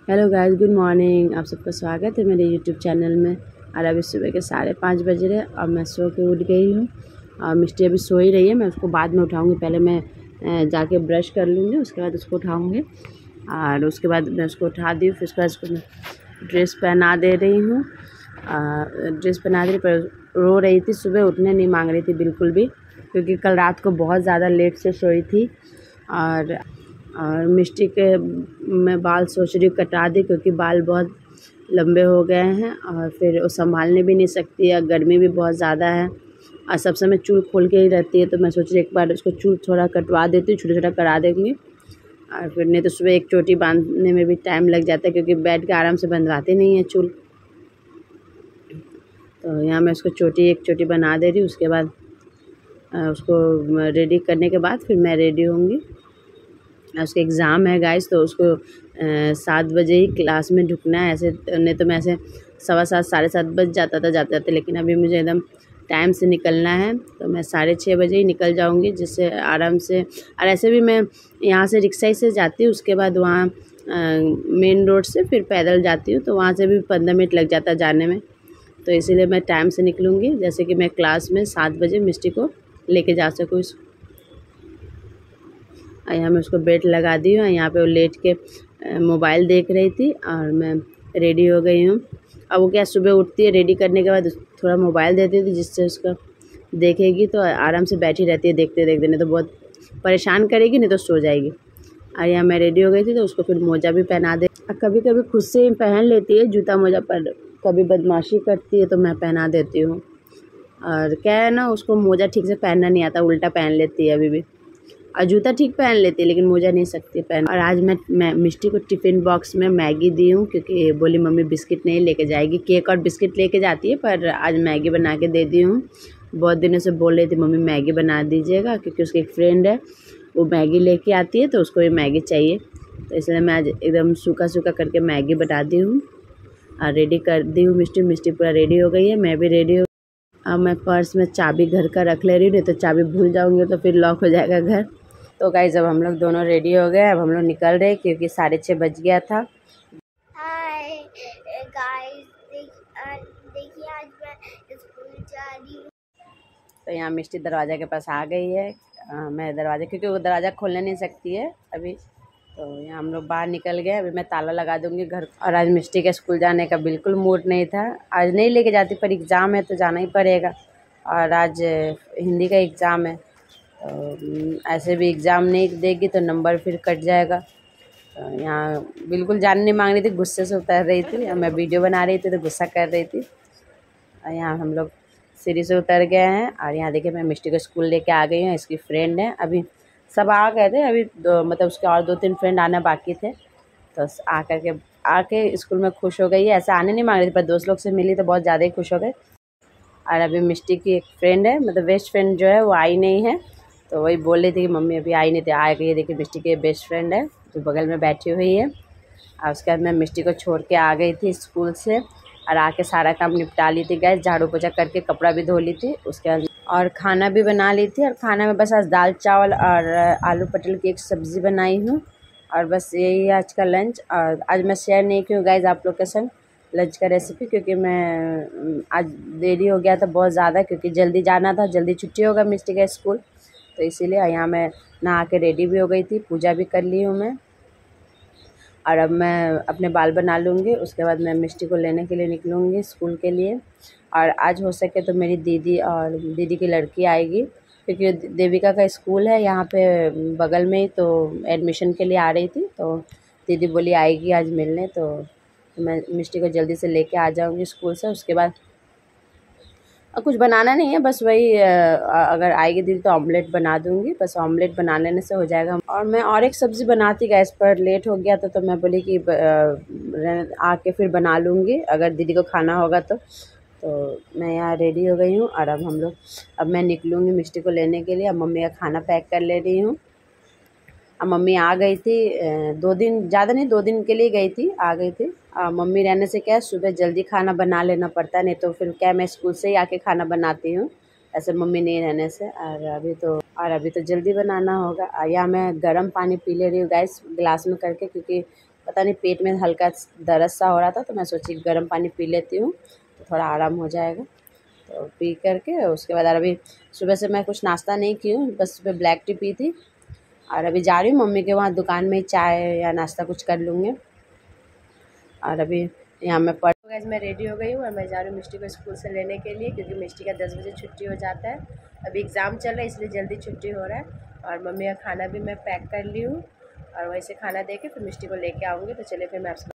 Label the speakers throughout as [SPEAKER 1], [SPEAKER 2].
[SPEAKER 1] Hello guys, good morning. आप सबका स्वागत है मेरे यूट्यूब चैनल में। और अभी सुबह के 5:30 बज रहे और मैं सो के उठ गई हूँ। और मिष्टी अभी सो ही रही है, मैं उसको बाद में उठाऊँगी। पहले मैं जाके ब्रश कर लूँगी, उसके बाद उसको उठाऊँगी। और उसके बाद मैं उसको उठा दी, फिर उसके बाद उसको मैं ड्रेस पहना दे रही हूँ। ड्रेस पहना दे रही, पर रो रही थी, सुबह उठने नहीं मांग रही थी बिल्कुल भी, क्योंकि कल रात को बहुत ज़्यादा लेट से सोई थी। और मिष्टी के मैं बाल सोच रही हूँ कटा दी, क्योंकि बाल बहुत लंबे हो गए हैं और फिर वो संभालने भी नहीं सकती है। गर्मी भी बहुत ज़्यादा है और सब समय चूल खोल के ही रहती है, तो मैं सोच रही एक बार उसको चूल थोड़ा कटवा देती हूँ, छोटा छोटा करा देंगी। और फिर नहीं तो सुबह एक चोटी बांधने में भी टाइम लग जाता है, क्योंकि बैठ के आराम से बंधवाते नहीं है चूल। तो यहाँ मैं उसको एक चोटी बना दे रही हूँ। उसके बाद उसको रेडी करने के बाद फिर मैं रेडी होंगी। उसके एग्ज़ाम है गाइस, तो उसको 7 बजे ही क्लास में ढुकना है। ऐसे नहीं तो मैं ऐसे 7:15 7:30 बज जाता था जाते जाते, लेकिन अभी मुझे एकदम टाइम से निकलना है, तो मैं 6:30 बजे ही निकल जाऊंगी, जिससे आराम से। और ऐसे भी मैं यहाँ से रिक्शा ही से जाती हूँ, उसके बाद वहाँ मेन रोड से फिर पैदल जाती हूँ, तो वहाँ से भी 15 मिनट लग जाता है जाने में। तो इसीलिए मैं टाइम से निकलूँगी, जैसे कि मैं क्लास में 7 बजे मिष्टी को लेके जा सकूँ। यहाँ मैं उसको बेल्ट लगा दी हूँ। यहाँ पे वो लेट के मोबाइल देख रही थी और मैं रेडी हो गई हूँ। अब वो क्या, सुबह उठती है, रेडी करने के बाद थोड़ा मोबाइल देती थी, जिससे उसका देखेगी तो आराम से बैठी रहती है देखते देखते, नहीं तो बहुत परेशान करेगी, नहीं तो सो जाएगी। और यहाँ मैं रेडी हो गई थी, तो उसको फिर मोजा भी पहना दे। कभी कभी खुद से ही पहन लेती है जूता मोजा, पर कभी बदमाशी करती है तो मैं पहना देती हूँ। और क्या है ना, उसको मोजा ठीक से पहनना नहीं आता, उल्टा पहन लेती है अभी भी। और जूता ठीक पहन लेती है, लेकिन मोजा नहीं सकती पहन। और आज मैं मिष्टी को टिफ़िन बॉक्स में मैगी दी हूँ, क्योंकि बोली मम्मी बिस्किट नहीं लेके जाएगी। केक और बिस्किट लेके जाती है, पर आज मैगी बना के दे दी हूँ। बहुत दिनों से बोल रही थी मम्मी मैगी बना दीजिएगा, क्योंकि उसकी एक फ्रेंड है, वो मैगी लेके आती है, तो उसको भी मैगी चाहिए। तो इसलिए मैं आज एकदम सूखा सूखा करके मैगी बना दी हूँ और रेडी कर दी हूँ। मिष्टी पूरा रेडी हो गई है, मैं भी रेडी हो। अब मैं पर्स में चाबी घर का रख ले रही हूँ, नहीं तो चाबी भूल जाऊँगी तो फिर लॉक हो जाएगा घर। तो गाइस, जब हम लोग दोनों रेडी हो गए, अब हम लोग निकल रहे, क्योंकि 6:30 बज गया था।
[SPEAKER 2] हाय गाइस, देखिए आज मैं स्कूल जा रही हूँ।
[SPEAKER 1] तो यहाँ मिष्टी दरवाज़ा के पास आ गई है। मैं दरवाज़ा, क्योंकि वो दरवाज़ा खोलने नहीं सकती है अभी, तो यहाँ हम लोग बाहर निकल गए। अभी मैं ताला लगा दूँगी घर। और आज मिष्टी के स्कूल जाने का बिल्कुल मूड नहीं था, आज नहीं लेके जाती, पर एग्ज़ाम है तो जाना ही पड़ेगा। और आज हिंदी का एग्ज़ाम है, तो ऐसे भी एग्ज़ाम नहीं देगी तो नंबर फिर कट जाएगा। तो यहाँ बिल्कुल जाने नहीं मांग रही थी, गुस्से से उतर रही थी। मैं वीडियो बना रही थी तो गुस्सा कर रही थी। और यहाँ हम लोग सीढ़ी से उतर गए हैं। और यहाँ देखिए मैं मिष्टी को स्कूल लेके आ गई हूँ, इसकी फ्रेंड है। अभी सब आ गए थे, अभी मतलब उसके और 2-3 फ्रेंड आना बाकी थे, तो आके स्कूल में खुश हो गई है। ऐसा आने नहीं मांग रही थी, पर दोस्त लोग से मिली तो बहुत ज़्यादा ही खुश हो गए। और अभी मिष्टी की एक फ्रेंड है, मतलब बेस्ट फ्रेंड जो है, वो आई नहीं है, तो वही बोल रही थी कि मम्मी अभी आई नहीं थी, आ गई है। देखिए मिष्टी की बेस्ट फ्रेंड है जो बगल में बैठी हुई है। और उसके बाद मैं मिष्टी को छोड़ के आ गई थी स्कूल से, और आके सारा काम निपटा ली थी गैस, झाड़ू पोछा करके कपड़ा भी धो ली थी। उसके बाद और खाना भी बना ली थी। और खाना में बस आज दाल चावल और आलू पटल की एक सब्ज़ी बनाई हूँ, और बस यही है आज का लंच। और आज मैं शेयर नहीं की हूँ गाइज आप लोग के संग लंच का रेसिपी, क्योंकि मैं आज देरी हो गया था बहुत ज़्यादा, क्योंकि जल्दी जाना था, जल्दी छुट्टी होगा मिष्टी का स्कूल, तो इसीलिए। यहाँ मैं नहा के रेडी भी हो गई थी, पूजा भी कर ली हूँ मैं। और अब मैं अपने बाल बना लूँगी, उसके बाद मैं मिष्टी को लेने के लिए निकलूँगी स्कूल के लिए। और आज हो सके तो मेरी दीदी और दीदी की लड़की आएगी, क्योंकि देविका का स्कूल है यहाँ पे बगल में ही, तो एडमिशन के लिए आ रही थी, तो दीदी बोली आएगी आज मिलने, तो मैं मिष्टी को जल्दी से लेके आ जाऊँगी स्कूल से। उसके बाद कुछ बनाना नहीं है, बस वही अगर आएगी दीदी तो ऑमलेट बना दूँगी, बस ऑमलेट बना लेने से हो जाएगा। और मैं और एक सब्ज़ी बनाती गैस पर लेट हो गया था, तो मैं बोली कि आके फिर बना लूँगी अगर दीदी को खाना होगा तो। मैं यहाँ रेडी हो गई हूँ, और अब मैं निकलूँगी मिष्टी को लेने के लिए। अब मम्मी का खाना पैक कर ले रही हूँ। अब मम्मी आ गई थी 2 दिन, ज़्यादा नहीं 2 दिन के लिए गई थी, आ गई थी। मम्मी रहने से क्या है, सुबह जल्दी खाना बना लेना पड़ता है, नहीं तो फिर क्या मैं स्कूल से ही आके खाना बनाती हूँ, ऐसे मम्मी नहीं रहने से। और अभी तो जल्दी बनाना होगा। यहाँ मैं गर्म पानी पी ले रही हूँ गैस गिलास में करके, क्योंकि पता नहीं पेट में हल्का दर्द सा हो रहा था, तो मैं सोची गर्म पानी पी लेती हूँ तो थोड़ा आराम हो जाएगा। तो पी करके उसके बाद अभी सुबह से मैं कुछ नाश्ता नहीं की हूँ, बस सुबह ब्लैक टी पी थी। और अभी जा रही हूँ मम्मी के वहाँ दुकान में चाय या नाश्ता कुछ कर लूँगी। और अभी यहाँ मैं गाइस मैं रेडी हो गई हूँ और मैं जा रही हूँ मिष्टी को स्कूल से लेने के लिए, क्योंकि मिष्टी का 10 बजे छुट्टी हो जाता है। अभी एग्ज़ाम चल रहा है इसलिए जल्दी छुट्टी हो रहा है। और मम्मी का खाना भी मैं पैक कर ली हूँ और वहीं से खाना दे के फिर मिष्टी को लेके आऊँगी। तो चलिए फिर मैं आपसे।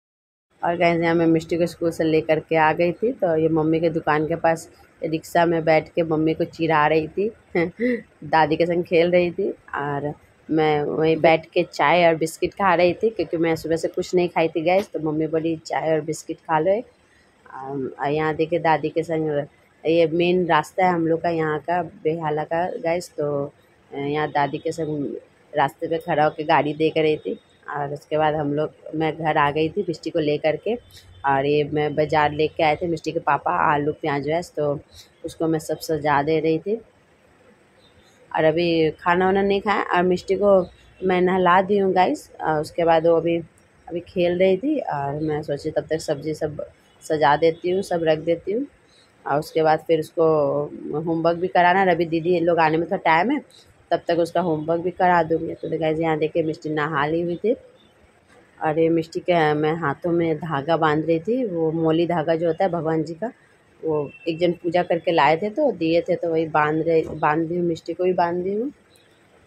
[SPEAKER 1] और गाइस यहाँ मैं मिष्टी को स्कूल से लेकर के आ गई थी, तो ये मम्मी के दुकान के पास रिक्शा में बैठ के मम्मी को चिढ़ा रही थी दादी के संग खेल रही थी और मैं वहीं बैठ के चाय और बिस्किट खा रही थी, क्योंकि मैं सुबह से कुछ नहीं खाई थी गैस। तो मम्मी बोली चाय और बिस्किट खा लो एक। यहाँ देखिए दादी के संग, ये मेन रास्ता है हम लोग का यहाँ का बेहाला का गैस। तो यहाँ दादी के संग रास्ते पे खड़ा होकर गाड़ी देख रही थी। और उसके बाद मैं घर आ गई थी मिष्टी को लेकर के। और ये मैं बाज़ार लेके आए थे मिष्टी के पापा आलू प्याज वैस, तो उसको मैं सब सजा दे रही थी। और अभी खाना वाना नहीं खाया और मिष्टी को मैं नहला दी हूँ गाइस। उसके बाद वो अभी खेल रही थी और मैं सोची तब तक सब्ज़ी सब सजा देती हूँ, सब रख देती हूँ। और उसके बाद फिर उसको होमवर्क भी कराना है। अभी दीदी लोग आने में थोड़ा टाइम है, तब तक उसका होमवर्क भी करा दूँगी। तो गाइस यहाँ देखिए मिष्टी नहा ली हुई थी और ये मिष्टी के मैं हाथों में धागा बांध रही थी। वो मोली धागा जो होता है भगवान जी का, वो एक जन पूजा करके लाए थे तो दिए थे, तो वही बांध दी हूँ, मिष्टी को भी बांध दी हूँ।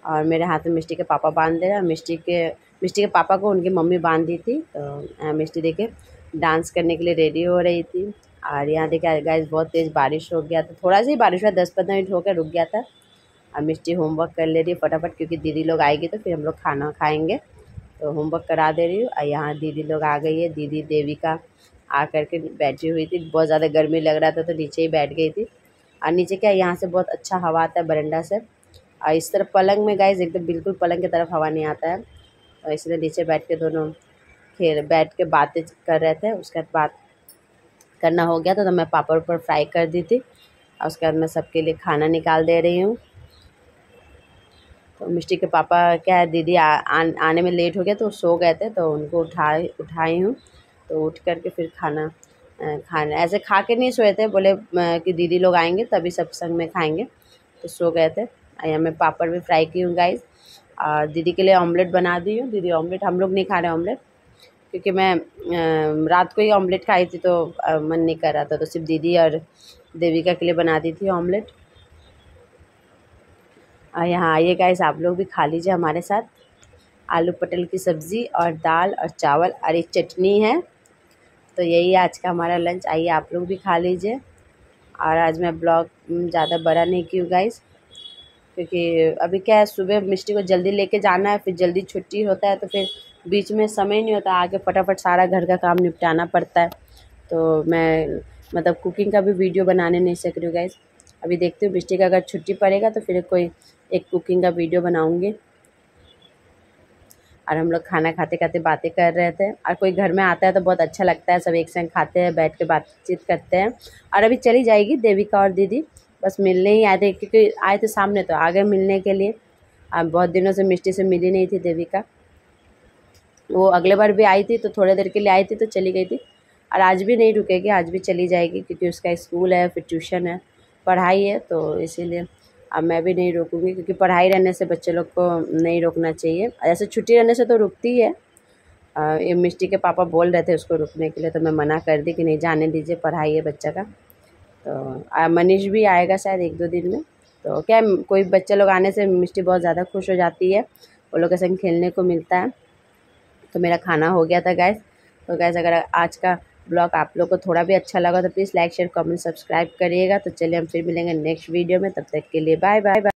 [SPEAKER 1] और मेरे हाथ में मिष्टी के पापा बांध दे रहे हैं। मिष्टी के पापा को उनकी मम्मी बांध दी थी। तो मिष्टी देखिए डांस करने के लिए रेडी हो रही थी। और यहाँ देखिए गाइस बहुत तेज़ बारिश हो गया था, थोड़ा सा ही बारिश हुआ, 10-15 मिनट होकर रुक गया था। और मिष्टी होमवर्क कर ले रही है फटाफट, क्योंकि दीदी लोग आएगी तो फिर हम लोग खाना खाएँगे। तो होमवर्क करा दे रही हूँ। और यहाँ दीदी लोग आ गई है, दीदी देविका आ करके बैठी हुई थी। बहुत ज़्यादा गर्मी लग रहा था तो नीचे ही बैठ गई थी। और नीचे क्या यहाँ से बहुत अच्छा हवा आता है बरंडा से। और इस तरफ पलंग में गाइस एकदम बिल्कुल पलंग की तरफ हवा नहीं आता है, और इसलिए नीचे बैठ के दोनों बैठ के बातें कर रहे थे। उसके बाद बात करना हो गया तो मैं पापड़ ऊपर फ्राई कर दी थी। और उसके बाद मैं सबके लिए खाना निकाल दे रही हूँ। तो मिष्टी के पापा क्या है दीदी आने में लेट हो गया तो सो गए थे, तो उनको उठाई हूँ। तो उठ करके फिर खाना ऐसे खा के नहीं सोए थे, बोले कि दीदी लोग आएंगे तभी सब संग में खाएंगे, तो सो गए थे। यहाँ मैं पापड़ भी फ्राई की हूँ गाइस। और दीदी के लिए ऑमलेट बना दी हूँ। दीदी ऑमलेट, हम लोग नहीं खा रहे ऑमलेट, क्योंकि मैं रात को ही ऑमलेट खाई थी तो मन नहीं कर रहा था, तो सिर्फ दीदी और देविका के लिए बना दी थी ऑमलेट। यहाँ आइए गाइस आप लोग भी खा लीजिए हमारे साथ। आलू पटल की सब्ज़ी और दाल और चावल और एक चटनी है। तो यही आज का हमारा लंच, आइए आप लोग भी खा लीजिए। और आज मैं ब्लॉग ज़्यादा बड़ा नहीं की हूँ गाइस, क्योंकि अभी क्या है सुबह मिष्टी को जल्दी लेके जाना है, फिर जल्दी छुट्टी होता है, तो फिर बीच में समय नहीं होता, आके फटाफट सारा घर का काम निपटाना पड़ता है। तो मैं मतलब कुकिंग का भी वीडियो बनाने नहीं सक रही हूँ गाइस। अभी देखती हूँ मिष्टी का अगर छुट्टी पड़ेगा तो फिर कोई एक कुकिंग का वीडियो बनाऊँगी। और हम लोग खाना खाते खाते बातें कर रहे थे। और कोई घर में आता है तो बहुत अच्छा लगता है, सब एक संग खाते हैं, बैठ के बातचीत करते हैं। और अभी चली जाएगी देविका और दीदी, बस मिलने ही आए थे, क्योंकि आए थे सामने तो आ गए मिलने के लिए। अब बहुत दिनों से मिष्टी से मिली नहीं थी देविका, वो अगले बार भी आई थी तो थोड़ी देर के लिए आई थी तो चली गई थी। और आज भी नहीं रुकेगी, आज भी चली जाएगी, क्योंकि उसका स्कूल है, फिर ट्यूशन है, पढ़ाई है, तो इसीलिए अब मैं भी नहीं रोकूंगी, क्योंकि पढ़ाई रहने से बच्चे लोग को नहीं रोकना चाहिए। ऐसे छुट्टी रहने से तो रुकती है। ये मिष्टी के पापा बोल रहे थे उसको रुकने के लिए, तो मैं मना कर दी कि नहीं जाने दीजिए, पढ़ाई है बच्चा का। तो मनीष भी आएगा शायद 1-2 दिन में। तो क्या कोई बच्चे लोग आने से मिष्टी बहुत ज़्यादा खुश हो जाती है, वो लोग के संग खेलने को मिलता है। तो मेरा खाना हो गया था गैस। तो गैस अगर आज का ब्लॉग आप लोग को थोड़ा भी अच्छा लगा तो please like share comment subscribe करिएगा। तो चलिए हम फिर मिलेंगे नेक्स्ट वीडियो में, तब तक के लिए बाय बाय।